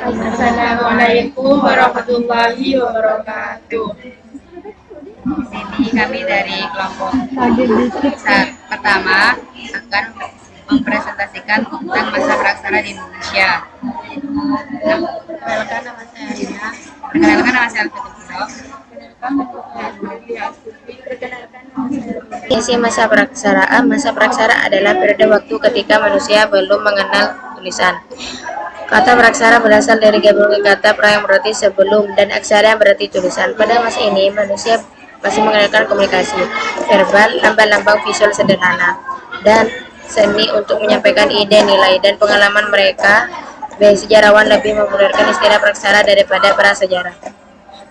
Assalamualaikum warahmatullahi wabarakatuh. Di sini kami dari kelompok pertama akan mempresentasikan tentang masa praksara di Indonesia. Perkenalkan nama saya Rina. Perkenalkan nama saya Alfredo. Definisi masa praksara. Masa praksara adalah periode waktu ketika manusia belum mengenal tulisan. Kata praksara berasal dari gabungan kata pra yang berarti sebelum dan aksara yang berarti tulisan. Pada masa ini, manusia masih menggunakan komunikasi verbal, lambang-lambang visual sederhana, dan seni untuk menyampaikan ide, nilai, dan pengalaman mereka. Sejarawan lebih mempopulerkan istilah praksara daripada prasejarah.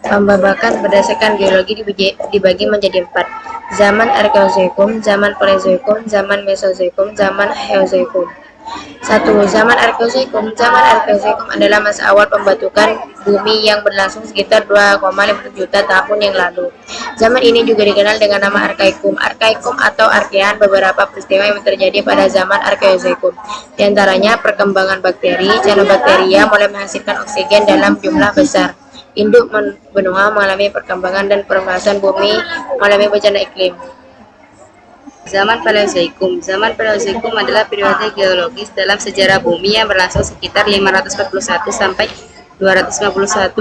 Pembabakan berdasarkan geologi dibagi menjadi 4. Zaman Arkeozoikum, zaman Paleozoikum, zaman Mesozoikum, zaman Heozoikum. 1. Zaman Arkeozoikum. Zaman Arkeozoikum adalah masa awal pembentukan bumi yang berlangsung sekitar 2,5 juta tahun yang lalu. Zaman ini juga dikenal dengan nama Arkaikum. Arkaikum atau Arkean beberapa peristiwa yang terjadi pada zaman Arkeozoikum. Di antaranya perkembangan bakteri, cyanobacteria mulai menghasilkan oksigen dalam jumlah besar. Induk benua mengalami perkembangan dan perluasan bumi mengalami bencana iklim. Zaman Paleozoikum. Zaman Paleozoikum adalah periode geologis dalam sejarah bumi yang berlangsung sekitar 541 sampai 251,9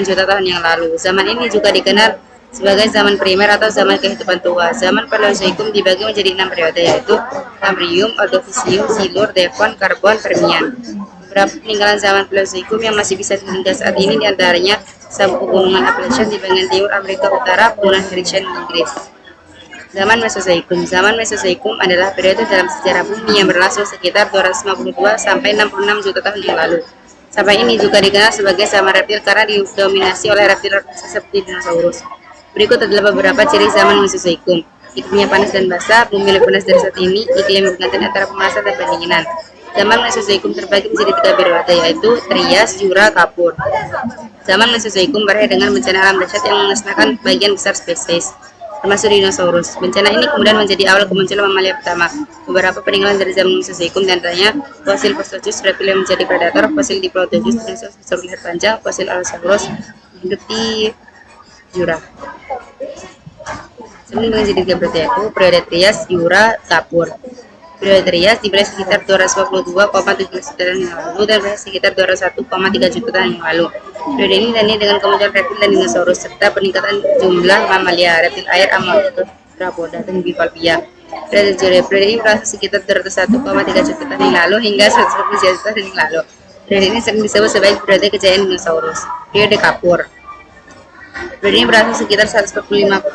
juta tahun yang lalu. Zaman ini juga dikenal sebagai zaman primer atau zaman kehidupan tua. Zaman Paleozoikum dibagi menjadi 6 periode, yaitu Kambrium, Ordovisium, Silur, Devon, Karbon, Permian. Beberapa peninggalan zaman Paleozoikum yang masih bisa hingga saat ini diantaranya sabuk pegunungan Appalachian di bagian timur Amerika Utara, pegunungan Hercynian di Inggris. Zaman Mesozoikum. Zaman Mesozoikum adalah periode dalam sejarah bumi yang berlangsung sekitar 252 sampai 66 juta tahun yang lalu. Sampai ini juga dikenal sebagai zaman reptil karena didominasi oleh reptil seperti dinosaurus. Berikut adalah beberapa ciri zaman Mesozoikum. Iklimnya panas dan basah, bumi lebih panas dari saat ini, iklim yang bergantian antara pemanasan dan pendinginan. Zaman Mesozoikum terbagi menjadi 3 periode, yaitu Trias, Jura, Kapur. Zaman Mesozoikum berakhir dengan bencana alam dahsyat yang memusnahkan bagian besar spesies, termasuk dinosaurus. Bencana ini kemudian menjadi awal kemunculan mamalia pertama. Beberapa peninggalan dari zaman Mesozoikum diantaranya fosil Prostozous, reptil yang menjadi predator, fosil Diplodocus, dinosaurus besar berleher panjang, fosil Allosaurus hidup di Jura. Sebelum menjadi 3 periode, yaitu periode Trias, Jura, Kapur. Periode Trias dimulai sekitar 252,7 juta tahun yang lalu dan berakhir sekitar 201,3 juta tahun yang lalu. Periode ini ditandai dengan kemunculan reptil dan dinosaurus serta peningkatan jumlah mamalia, reptil air, Ammonitoda, Brapoda, dan Bivalvia. Periode ini berlangsung sekitar 201,3 juta tahun yang lalu hingga 110 juta tahun yang lalu. Periode ini sering disebut sebagai periode kejayaan dinosaurus. Periode Kapur. Periode ini berlangsung sekitar 145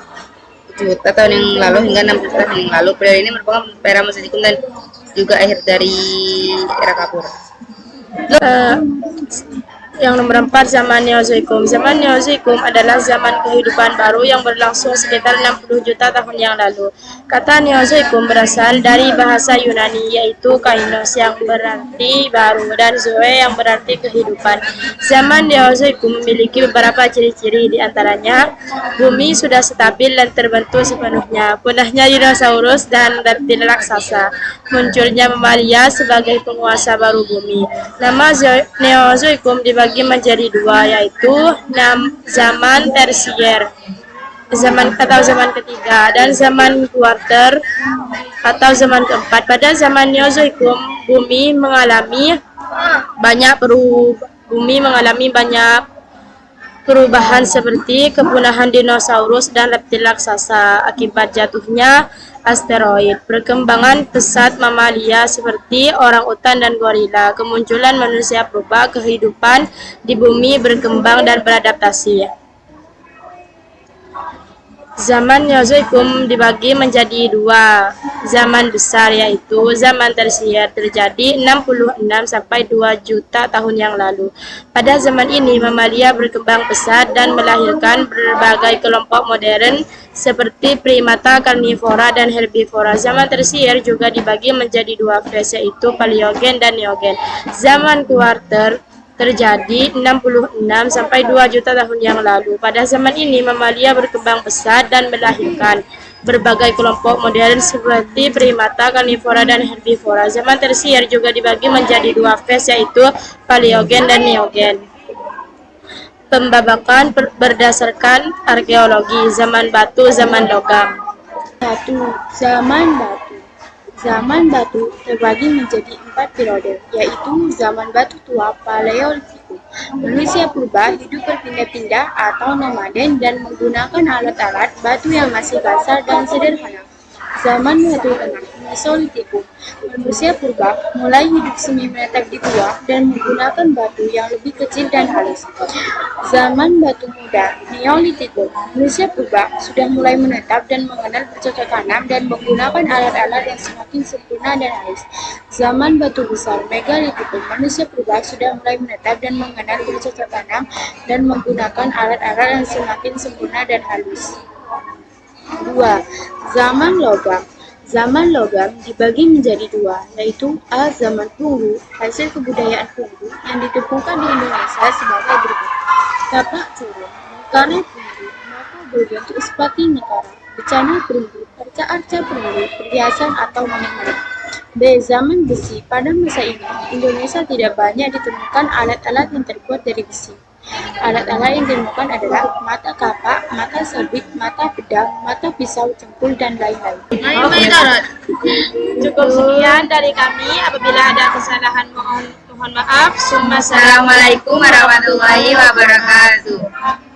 juta tahun yang lalu hingga 60 tahun yang lalu. Periode ini merupakan era Mesozoikum dan juga akhir dari era Kapur. Yang nomor 4, zaman Neozoikum. Zaman Neozoikum adalah zaman kehidupan baru yang berlangsung sekitar 60 juta tahun yang lalu. Kata Neozoikum berasal dari bahasa Yunani, yaitu kainos yang berarti baru dan zoe yang berarti kehidupan. Zaman Neozoikum memiliki beberapa ciri-ciri, di antaranya bumi sudah stabil dan terbentuk sepenuhnya, punahnya dinosaurus dan reptil raksasa, munculnya mamalia sebagai penguasa baru bumi. Nama Neozoikum dibagi menjadi 2, yaitu zaman tersier atau zaman ketiga dan zaman kuarter atau zaman keempat. Pada zaman Neozoikum bumi mengalami banyak perubahan seperti kepunahan dinosaurus dan reptil raksasa akibat jatuhnya asteroid, perkembangan pesat mamalia seperti orangutan dan gorila, kemunculan manusia purba, kehidupan di bumi berkembang dan beradaptasi. Zaman Neozoikum dibagi menjadi 2 zaman besar, yaitu zaman tersier terjadi 66 sampai 2 juta tahun yang lalu. Pada zaman ini mamalia berkembang pesat dan melahirkan berbagai kelompok modern seperti primata, karnivora, dan herbivora. Zaman tersier juga dibagi menjadi 2 fase, yaitu Paleogen dan Neogen. Zaman kuarter terjadi 66 sampai 2 juta tahun yang lalu. Pada zaman ini mamalia berkembang pesat dan melahirkan berbagai kelompok modern seperti primata, karnivora, dan herbivora. Zaman tersier juga dibagi menjadi dua fase, yaitu Paleogen dan Neogen. Pembabakan berdasarkan arkeologi. Zaman batu, zaman logam. Zaman batu terbagi menjadi 4 periode, yaitu zaman batu tua Paleolitikum. Manusia purba hidup berpindah-pindah atau nomaden dan menggunakan alat-alat batu yang masih kasar dan sederhana. Zaman batu tengah Mesolitikum. Manusia purba mulai hidup semi menetap di gua dan menggunakan batu yang lebih kecil dan halus. Zaman batu muda Neolitikum. Manusia purba sudah mulai menetap dan mengenal bercocok tanam dan menggunakan alat-alat yang semakin sempurna dan halus. Zaman batu besar Megalitikum. Manusia purba sudah mulai menetap dan mengenal bercocok tanam dan menggunakan alat-alat yang semakin sempurna dan halus. 2. Zaman logam. Zaman logam dibagi menjadi dua, yaitu A. Zaman Punggu, hasil kebudayaan Punggu yang ditemukan di Indonesia sebagai berikut: kapak curung, mengkaret Punggu, mata berbentuk seperti nekara, becana Punggu, arca-arca Punggu, perhiasan atau manik-manik. B. Zaman besi. Pada masa ini, di Indonesia tidak banyak ditemukan alat-alat yang terbuat dari besi. Alat-alat yang ditemukan adalah mata kapak, mata sabit, mata pedang, mata pisau, cempul, dan lain-lain. Cukup sekian dari kami. Apabila ada kesalahan, mohon maaf. Assalamualaikum warahmatullahi wabarakatuh.